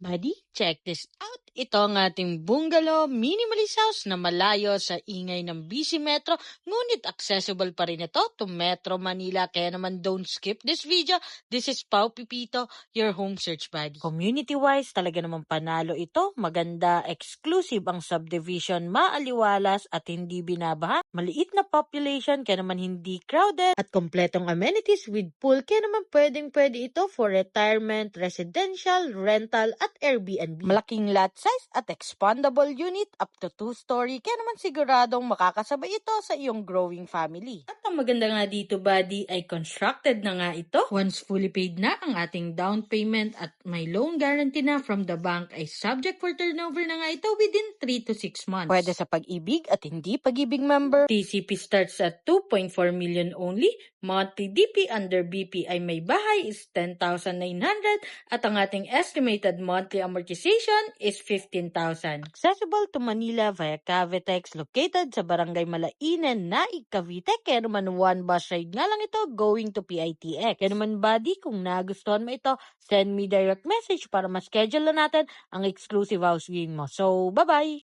Buddy, check this out. Ito ang ating bungalow minimalist house na malayo sa ingay ng busy metro, ngunit accessible pa rin ito to Metro Manila. Kaya naman don't skip this video. This is Pau Pipito, your home search buddy. Community-wise, talaga naman panalo ito. Maganda, exclusive ang subdivision, maaliwalas at hindi binabaha. Maliit na population, kaya naman hindi crowded at kompletong amenities with pool. Kaya naman pwedeng-pwede ito for retirement, residential, rental at Airbnb. Malaking lot size at expandable unit up to 2-story, kaya naman siguradong makakasabay ito sa iyong growing family. At ang maganda nga dito, buddy, ay constructed na nga ito. Once fully paid na ang ating down payment at may loan guarantee na from the bank, ay subject for turnover na nga ito within 3 to 6 months. Pwede sa pag-ibig at hindi pag-ibig member. TCP starts at 2.4 million only. Monthly DP under BP ay may bahay is 10,900 at ang ating estimated monthly amortization is 15,000. Accessible to Manila via Cavitex, located sa Barangay Malainan, Naig, Cavite. Kaya naman one bus ride nga lang ito going to PITX. Kaya naman, buddy, kung nagustuhan mo ito, send me direct message para ma-schedule na natin ang exclusive house viewing mo. So, bye-bye!